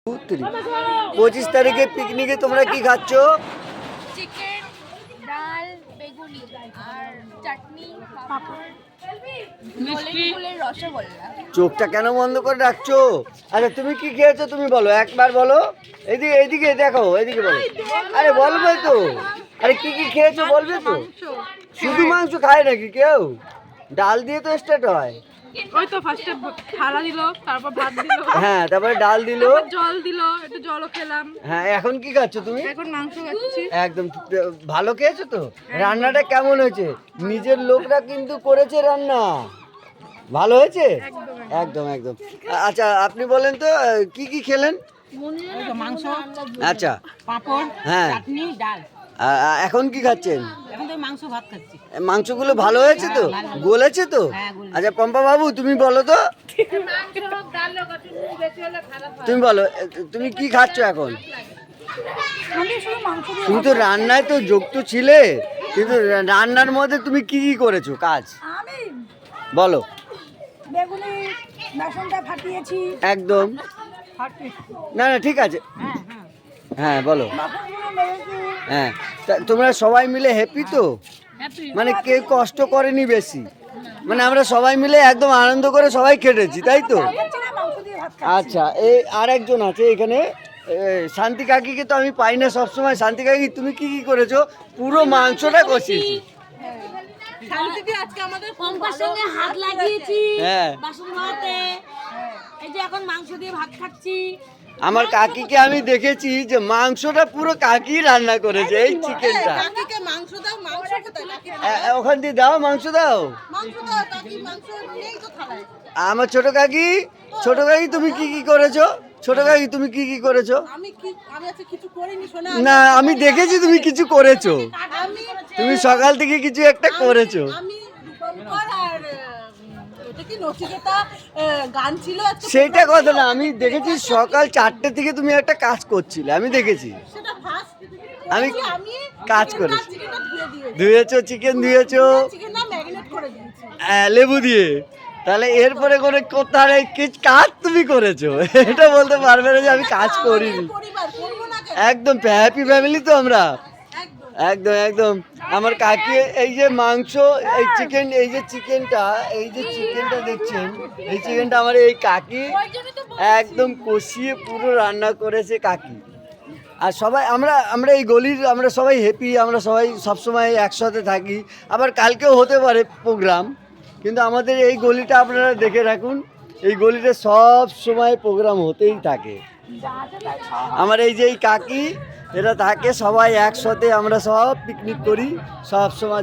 25 তারিখে পিকনিকে তোমরা কি খাচ্ছ? চিকেন, ডাল, বেগুনি আর চাটনি, পাঁপড়, ফুলের রসগোল্লা। চোখটা কেন বন্ধ করে রাখছো? আচ্ছা তুমি কি খেয়েছো তুমি বলো, একবার বলো। এইদিকে এইদিকে দেখো, এইদিকে বলো। আরে বলবে তো। আরে কি কি খেয়েছো বলবে তো। শুধু মাংস খায় নাকি কেউ? ডাল দিয়ে তো স্টার্ট হয়। ওই তো ফার্স্টে থালা দিল, তারপর ভাত দিল, হ্যাঁ তারপরে ডাল দিলো, তারপর জল দিল, একটু জলও খেলাম। হ্যাঁ এখন কি খাচ্ছ তুমি? এখন মাংস খাচ্ছি। একদম ভালো খেয়েছো তো? রান্নাটা কেমন হয়েছে? নিজের লোকরা কিন্তু করেছে রান্না, ভালো হয়েছে? একদম একদম। আচ্ছা আপনি বলেন তো কি কি খেলেন? ওই তো মাংস, আচ্ছা পাঁপড়, হ্যাঁ চাটনি, ডাল। এখন কি খাচ্ছেন? এখন তো মাংস ভাত খাচ্ছি। মাংসগুলো ভালো হয়েছে তো? গলেছে তো? হ্যাঁ, গলেছে। আচ্ছা পম্পা বাবু তুমি বলো তো, তুমি বলো তুমি কি খাচ্ছ এখন? তুমি তো রান্নায় তো যুক্ত ছিলে, কিন্তু রান্নার মধ্যে তুমি কি কি করেছো কাজ আমি বলো। বেগুনি বেসনটা ফাটিয়েছি, একদম, না না ঠিক আছে, হ্যাঁ বলো। বাসনগুলো মেরেছি, হ্যাঁ তোমরা সবাই মিলে হ্যাপি তো? মানে কেউ কষ্ট করেনি বেশি, মানে আমরা সবাই মিলে একদম আনন্দ করে সবাই খেটেছি তাই তো? খাচ্ছি না, মাংস দিয়ে ভাত খাচ্ছি। আচ্ছা এই আর একজন আছে এখানে, শান্তি কাকিকে তো আমি পাই না সবসময়। শান্তি কাকি তুমি কি কি করেছো? পুরো মাংসটা কষিয়েছি। শান্তিতে আজকে আমাদের পম্পার সঙ্গে হাত লাগিয়েছি হ্যাঁ বাসন ধোয়াতে। এই যে এখন মাংস দিয়ে ভাত খাচ্ছি। আমার কাকিকে আমি দেখেছি যে মাংসটা পুরো কাকি রান্না করেছে, এই চিকেনটা। কাকিকে মাংস দাও, মাংস কোথায়? কাকি ওখান দিয়ে দাও, মাংস দাও। মাংস দাও, কাকি মাংস নেই তো থালায়। আমার ছোট কাকি, ছোট কাকি তুমি কি কি করেছো? ছোট কাকি তুমি কি কি করেছো? আমি আজকে কিছু করিনি সোনা। না আমি দেখেছি তুমি কিছু করেছো, আমি তুমি সকাল থেকে কিছু একটা করেছো। আমি রূপঙ্কর আর ওটা কি নচিকেতা গান ছিল আজকে। সেইটা কথা না, আমি দেখেছি সকাল 4টে থেকে তুমি একটা কাজ করছিলে, আমি দেখেছি। সেটা ফার্স্ট আমি আমি কাজ করেছি, চিকেনটা ধুয়ে দিয়েছি। ধুয়েছো চিকেন, ধুয়েছো চিকেনটা ম্যারিনেট করে দিয়েছি। লেবু দিয়ে। তাহলে এরপরে করে কোথায় কি কাজ তুমি করেছো? এটা বলতে পারবে না যে আমি কাজ করিনি। পরিবার করবো না কেন? একদম হ্যাপি ফ্যামিলি তো আমরা, একদম। একদম একদম। আমার কাকি এই যে মাংস, এই চিকেন, এই যে চিকেনটা, এই যে চিকেনটা দেখছেন, এই চিকেনটা আমার এই কাকি একদম কষিয়ে পুরো রান্না করেছে কাকি। আর সবাই আমরা আমরা এই গলির আমরা সবাই হ্যাপি, আমরা সবাই সবসময় একসাথে থাকি। আবার কালকেও হতে পারে প্রোগ্রাম, কিন্তু আমাদের এই গলিটা আপনারা দেখে রাখুন, এই গলিতে সব সময় প্রোগ্রাম হতেই থাকে। আমার এই যে এই কাকি এরা থাকে, সবাই একসাথে আমরা সব পিকনিক করি সব সময়।